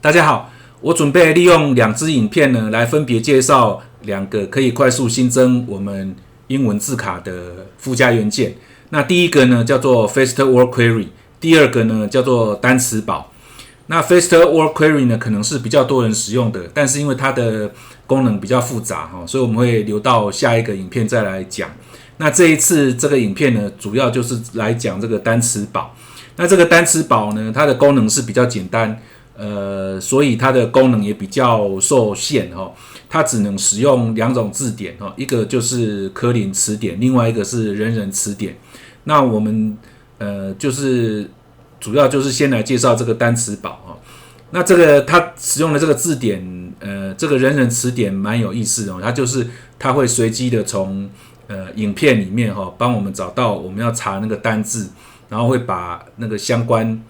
大家好，我准备利用2支影片呢，来分别介绍2个可以快速新增我们英文字卡的附加元件。那第一个呢叫做 Faster Word Query， 第二个呢叫做单词宝。那 Faster Word Query 呢可能是比较多人使用的，但是因为它的功能比较复杂，所以我们会留到下一个影片再来讲。那这一次这个影片呢，主要就是来讲这个单词宝。那这个单词宝呢，它的功能是比较简单。所以它的功能也比较受限它只能使用2种字典一个就是科林词典，另外一个是人人词典。那我们就是主要就是先来介绍这个单词宝那这个它使用的这个字典，这个人人词典蛮有意思的它会随机的从影片里面帮我们找到我们要查那个单字，然后会把那个相关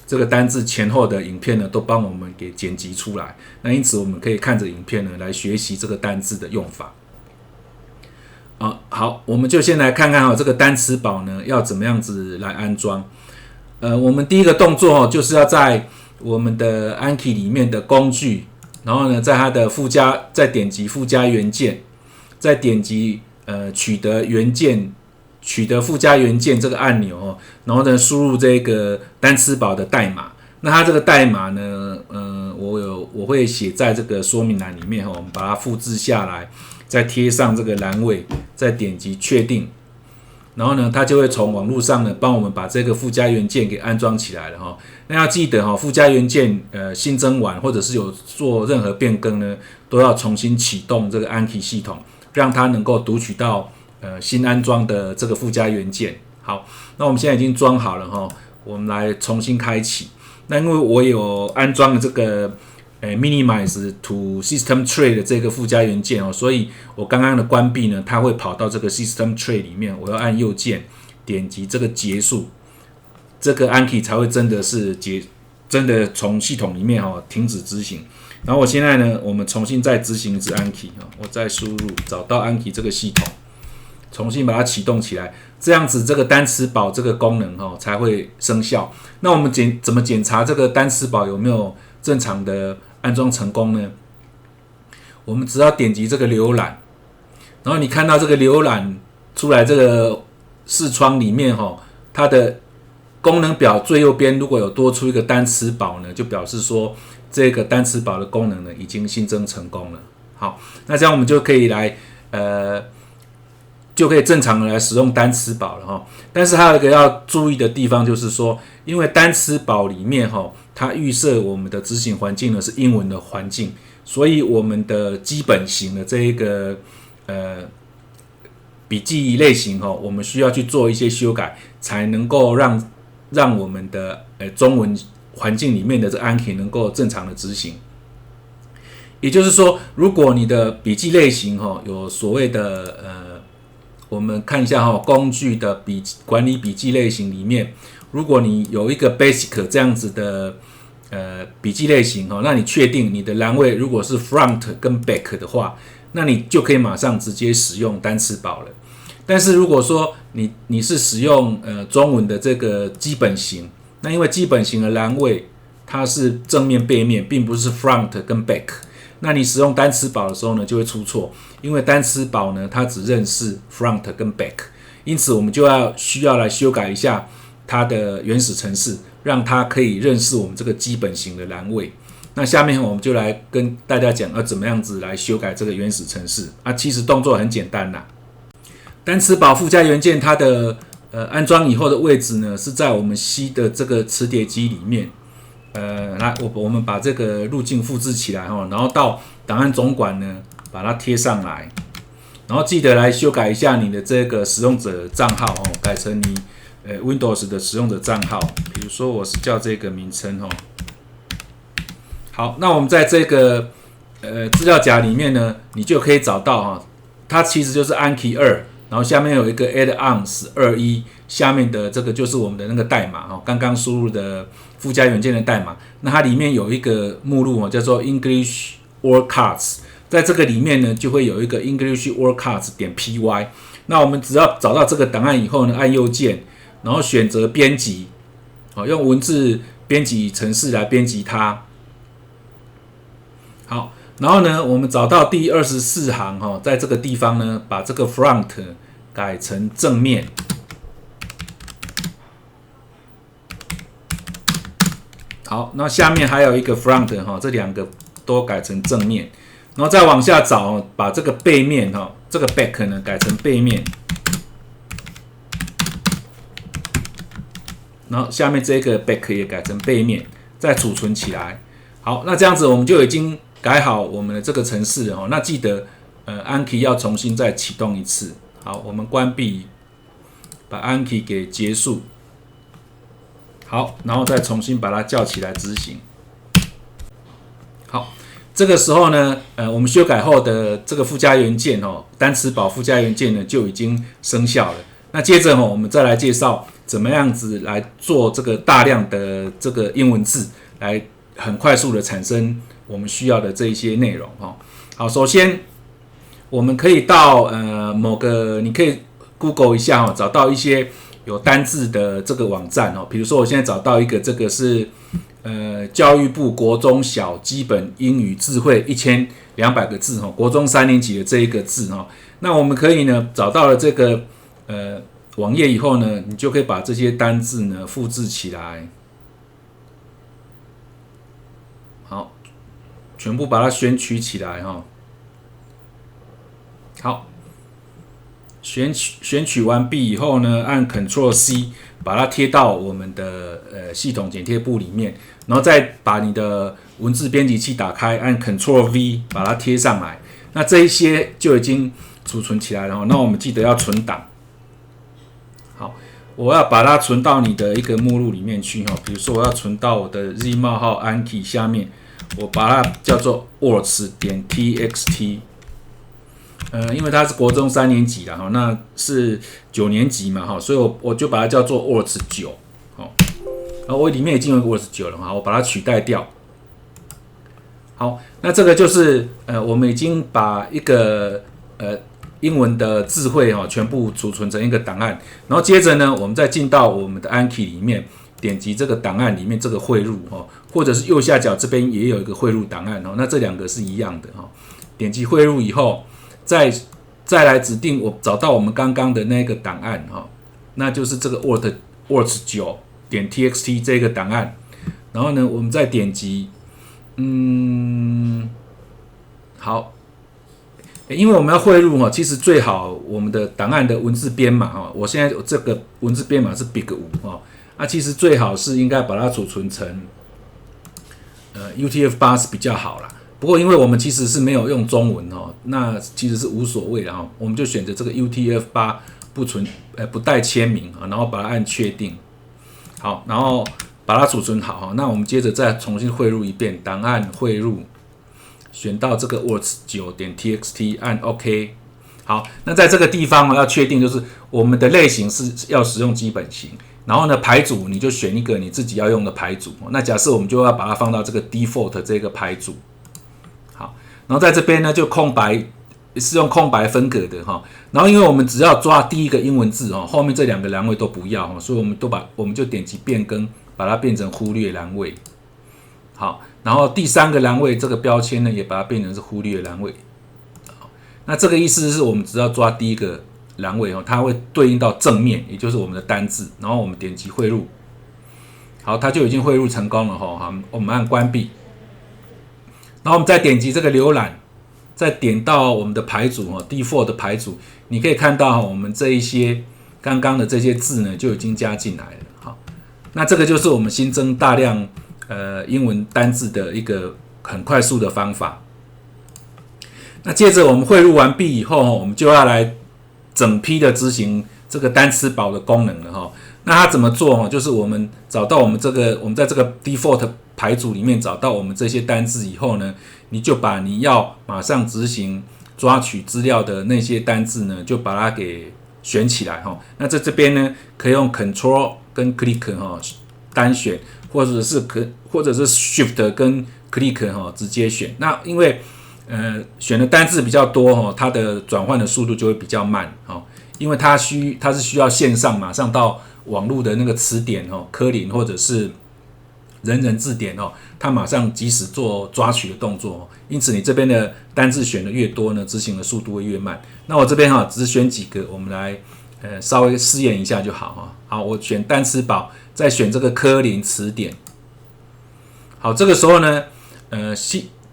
这个单字前后的影片呢，都帮我们给剪辑出来。那因此我们可以看着影片呢来学习这个单字的用法。好，我们就先来看看这个单词宝呢要怎么样子来安装。我们第一个动作就是要在我们的 Anki 里面的工具，然后呢在它的再点击附加元件，再点击取得附加元件这个按钮然后呢输入这个单词宝的代码。那它这个代码呢，我会写在这个说明栏里面我们把它复制下来，再贴上这个栏位，再点击确定，然后呢它就会从网络上呢帮我们把这个附加元件给安装起来了那要记得附加元件新增完或者是有做任何变更呢，都要重新启动这个 Anki 系统，让它能够读取到新安装的这个附加元件。好，那我们现在已经装好了我们来重新开启。那因为我有安装了这个Minimize to System Tray 的这个附加元件所以我刚刚的关闭呢，它会跑到这个 System Tray 里面，我要按右键点击这个结束，这个 Anki 才会真的从系统里面停止执行。然后我现在呢，我们重新再执行一次 Anki 我再输入找到 Anki 这个系统，重新把它启动起来，这样子这个单词宝这个功能才会生效。那我们怎么检查这个单词宝有没有正常的安装成功呢？我们只要点击这个浏览，然后你看到这个浏览出来这个视窗里面它的功能表最右边如果有多出一个单词宝呢，就表示说这个单词宝的功能呢已经新增成功了。好，那这样我们就可以正常的来使用单词宝了但是还有一个要注意的地方，就是说因为单词宝里面它预设我们的执行环境呢是英文的环境，所以我们的基本型的这一个笔记类型我们需要去做一些修改，才能够让我们的中文环境里面的这 Anki 能够正常的执行。也就是说，如果你的笔记类型有所谓的我们看一下工具的管理笔记类型里面，如果你有一个 basic 这样子的笔记类型那你确定你的栏位如果是 front 跟 back 的话，那你就可以马上直接使用单词宝了。但是如果说你是使用中文的这个基本型，那因为基本型的栏位它是正面背面，并不是 front 跟 back，那你使用单词宝的时候呢，就会出错，因为单词宝呢，它只认识 front 跟 back， 因此我们就需要来修改一下它的原始程式，让它可以认识我们这个基本型的栏位。那下面我们就来跟大家讲要怎么样子来修改这个原始程式其实动作很简单啦。单词宝附加元件它的安装以后的位置呢，是在我们 C 的这个磁碟机里面。来，我们把这个路径复制起来然后到档案总管呢，把它贴上来，然后记得来修改一下你的这个使用者账号改成你Windows 的使用者账号，比如说我是叫这个名称好，那我们在这个资料夹里面呢，你就可以找到它其实就是 Anki 2，然后下面有一个 add-ons 21，下面的这个就是我们的那个代码刚刚输入的附加元件的代码。那它里面有一个目录叫做 English Word Cards， 在这个里面呢就会有一个 English Word Cards.py。那我们只要找到这个档案以后呢，按右键，然后选择编辑，用文字编辑程式来编辑它。好，然后呢，我们找到第24行哈，在这个地方呢，把这个 front 改成正面。好，那下面还有一个 front 哈，这两个都改成正面，然后再往下找，把这个背面哈，这个 back 呢改成背面，然后下面这个 back 也改成背面，再储存起来。好，那这样子我们就已经改好我们的这个程式了哈。那记得Anki 要重新再启动一次。好，我们关闭，把 Anki 给结束。好，然后再重新把它叫起来执行。好，这个时候呢，我们修改后的这个附加元件哦，单词宝附加元件呢就已经生效了。那接着我们再来介绍怎么样子来做这个大量的这个英文字，来很快速的产生我们需要的这一些内容哈。好，首先我们可以到某个，你可以 Google 一下找到一些有单字的这个网站哦，比如说我现在找到一个，这个是教育部国中小基本英语字汇1200个字哈，国中3年级的这一个字哈。那我们可以呢找到了这个网页以后呢，你就可以把这些单字呢复制起来，好，全部把它选取起来哈。好。选取完毕以后呢，按 Ctrl C 把它贴到我们的系统剪贴簿里面，然后再把你的文字编辑器打开，按 Ctrl V 把它贴上来。那这一些就已经储存起来了。那我们记得要存档。好，我要把它存到你的一个目录里面去哈。比如说我要存到我的 Z 冒号 Anki 下面，我把它叫做 words.txt。因为它是国中3年级啦，哈，那是9年级嘛，哈，所以我就把它叫做 words 9，好，然后我里面已经有 words 9了，哈，我把它取代掉。好，那这个就是我们已经把一个英文的字汇哈全部储存成一个档案，然后接着呢，我们再进到我们的 Anki 里面，点击这个档案里面这个汇入哈，或者是右下角这边也有一个汇入档案哦，那这两个是一样的哈，点击汇入以后。再来指定我找到我们刚刚的那个档案哈，那就是这个 words 9.txt 这个档案，然后呢，我们再点击，好，因为我们要汇入哈，其实最好我们的档案的文字编码哈，我现在这个文字编码是 Big 5哈，其实最好是应该把它储存成UTF-8是比较好啦。不过，因为我们其实是没有用中文哦，那其实是无所谓的哈，我们就选择这个 UTF-8不带签名啊，然后把它按确定，好，然后把它储存好哈。那我们接着再重新汇入一遍，档案汇入，选到这个 words 9.txt， 按 OK。好，那在这个地方要确定就是我们的类型是要使用基本型，然后呢排组你就选一个你自己要用的排组。那假设我们就要把它放到这个 default 这个排组。然后在这边呢，就空白是用空白分隔的哈。然后因为我们只要抓第一个英文字哈，后面这两个栏位都不要哈，所以我们就点击变更，把它变成忽略栏位。好，然后第3个栏位这个标签呢，也把它变成是忽略栏位。好，那这个意思是我们只要抓第一个栏位哈，它会对应到正面，也就是我们的单字。然后我们点击汇入，好，它就已经汇入成功了哈。好，我们按关闭。然后我们再点击这个浏览，再点到我们的排组default 的排组，你可以看到我们这一些刚刚的这些字呢就已经加进来了。好，那这个就是我们新增大量英文单字的一个很快速的方法。那接着我们汇入完毕以后，我们就要来整批的执行这个单词宝的功能了哈。那它怎么做？就是我们找到我们在这个 default 排组里面找到我们这些单字以后呢，你就把你要马上执行抓取资料的那些单字呢，就把它给选起来哈。那在这边呢，可以用 Control 跟 Click 哈单选，或者是 Shift 跟 Click 哈直接选。那因为选的单字比较多哈，它的转换的速度就会比较慢哈，因为它是需要线上马上到网络的那个词典科林或者是人人字典它马上及时做抓取的动作因此你这边的单字选的越多呢，执行的速度会越慢。那我这边只选几个，我们来稍微试验一下就好好，我选单词宝，再选这个科林词典。好，这个时候呢，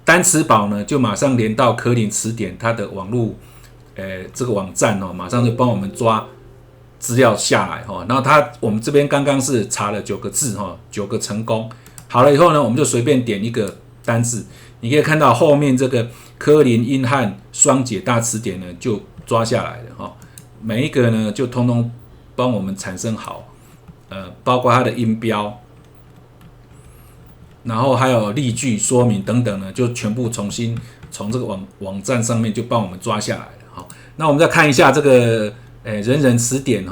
单词宝呢就马上连到科林词典它的网络这个网站马上就帮我们抓资料下来然后我们这边刚刚是查了9个字9个成功。好了以后呢，我们就随便点一个单字，你可以看到后面这个科林英汉双解大词典呢就抓下来了每一个呢就通通帮我们产生好包括它的音标，然后还有例句说明等等呢，就全部重新从这个网站上面就帮我们抓下来了那我们再看一下这个人人词典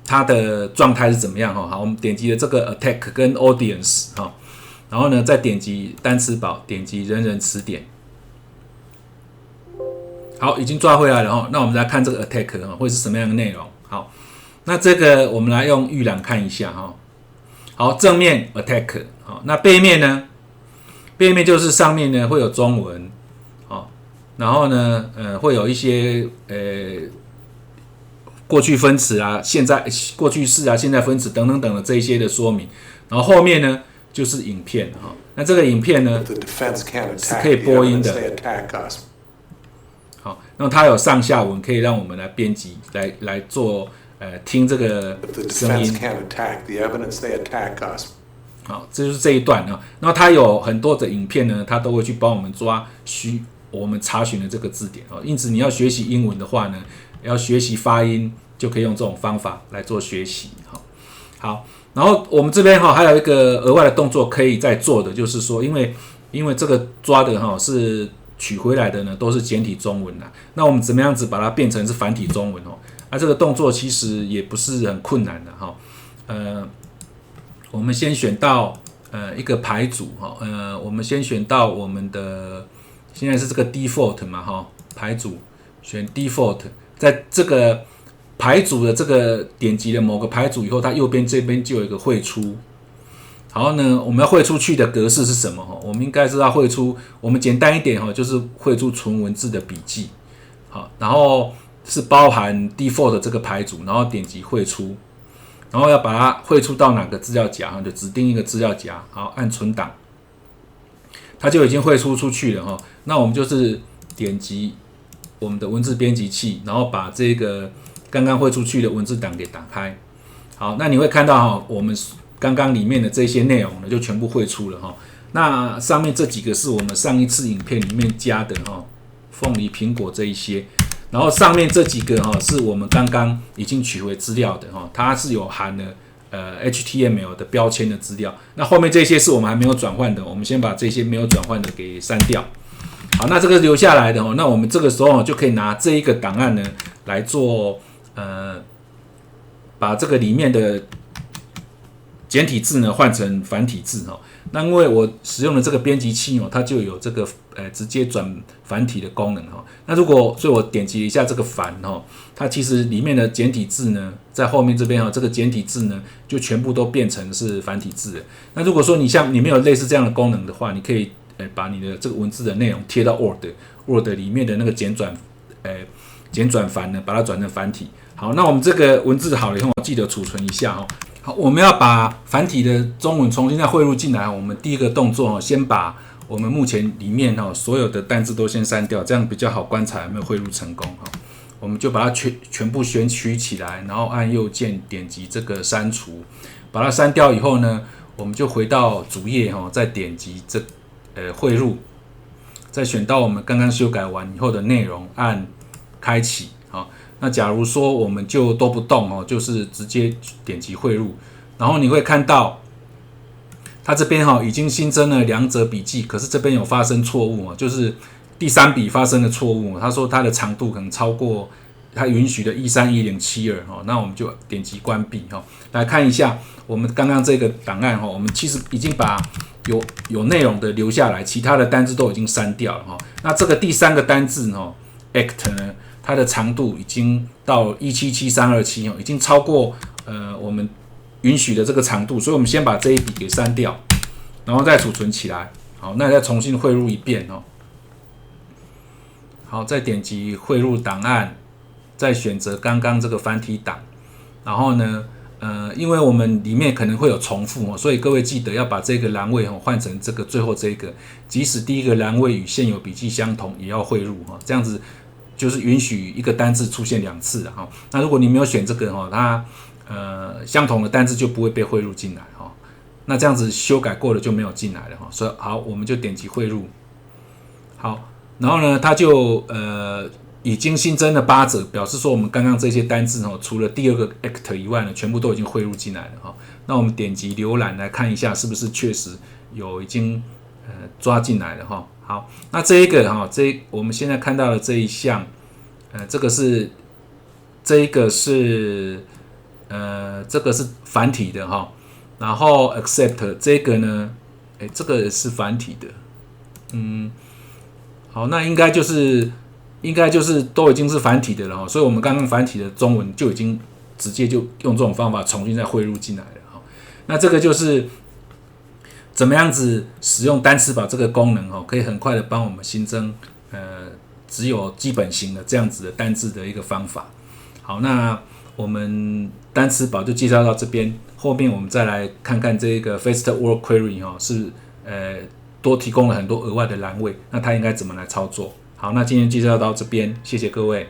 它的状态是怎么样好，我们点击了这个 attack 跟 audience 然后呢再点击单词宝，点击人人词典。好，已经抓回来了那我们来看这个 attack 会是什么样的内容。好，那这个我们来用预览看一下好，正面 attack 那背面呢？背面就是上面呢会有中文然后呢会有一些过去分词啊，过去式啊，现在分词等等等的这一些的说明。然后后面呢就是影片那这个影片呢是可以播音的。好，那它有上下文可以让我们来编辑来做听这个声音。好，这就是这一段然后它有很多的影片呢，它都会去帮我们抓我们查询的这个字典因此你要学习英文的话呢，要学习发音就可以用这种方法来做学习。好，然后我们这边还有一个额外的动作可以再做的，就是说因为这个抓的是取回来的呢都是简体中文那我们怎么样子把它变成是繁体中文这个动作其实也不是很困难的我们先选到一个排组我们先选到我们的现在是这个 default 嘛排组选 default， 在这个排组的这个点击了某个排组以后，它右边这边就有一个汇出。好呢，我们要汇出去的格式是什么我们应该是要汇出，我们简单一点就是汇出纯文字的笔记。好，然后是包含 default 这个排组，然后点击汇出，然后要把它汇出到哪个资料夹就指定一个资料夹，好，按存档，它就已经汇出去了那我们就是点击我们的文字编辑器，然后把这个刚刚汇出去的文字档给打开。好，那你会看到我们刚刚里面的这些内容呢，就全部汇出了那上面这几个是我们上一次影片里面加的凤梨、苹果这一些，然后上面这几个是我们刚刚已经取回资料的它是有含了HTML 的标签的资料。那后面这些是我们还没有转换的，我们先把这些没有转换的给删掉。好，那这个留下来的那我们这个时候就可以拿这一个档案呢来做把这个里面的简体字呢换成繁体字那因为我使用的这个编辑器它就有这个直接转繁体的功能那所以我点击一下这个繁它其实里面的简体字呢在后面这边这个简体字呢就全部都变成是繁体字了。那如果说你没有类似这样的功能的话，你可以把你的这个文字的内容贴到 Word 里面的那个简转繁呢，把它转成繁体。好，那我们这个文字好了以后，记得储存一下好，我们要把繁体的中文重新再汇入进来。我们第一个动作先把我们目前里面所有的单字都先删掉，这样比较好观察有没有汇入成功我们就把它全部选取起来，然后按右键点击这个删除，把它删掉以后呢，我们就回到主页再点击汇入，再选到我们刚刚修改完以后的内容，按开启。那假如说我们就都不动就是直接点击汇入，然后你会看到它这边已经新增了2则笔记，可是这边有发生错误就是第3笔发生的错误，他说它的长度可能超过它允许的131072那我们就点击关闭来看一下我们刚刚这个档案我们其实已经把有内容的留下来，其他的单字都已经删掉了那这个第3个单字act 呢，它的长度已经到177327已经超过我们允许的这个长度，所以我们先把这一笔给删掉，然后再储存起来。好，那再重新汇入一遍哦。好，再点击汇入档案，再选择刚刚这个繁体档，然后呢，因为我们里面可能会有重复哦，所以各位记得要把这个栏位换成这个最后这个，即使第一个栏位与现有笔记相同，也要汇入哈，这样子就是允许一个单字出现2次哈。那如果你没有选这个哈，它相同的单字就不会被汇入进来哈。那这样子修改过了就没有进来了哈。所以好，我们就点击汇入，好，然后呢，它就已经新增了8则，表示说我们刚刚这些单字除了第2个 act 以外呢，全部都已经汇入进来了哈。那我们点击浏览来看一下，是不是确实有已经抓进来了哈。好，那这一个哈，我们现在看到的这一项，这个是繁体的哈。然后 accept 这个呢，这个也是繁体的，好，那应该就是都已经是繁体的了哈，所以我们刚刚繁体的中文就已经直接就用这种方法重新再汇入进来了哈。那这个就是怎么样子使用单词宝这个功能可以很快的帮我们新增只有基本型的这样子的单字的一个方法。好，那我们单词宝就介绍到这边，后面我们再来看看这个 Fast Word Query 是多提供了很多额外的栏位，那它应该怎么来操作？好，那今天介绍到这边，谢谢各位。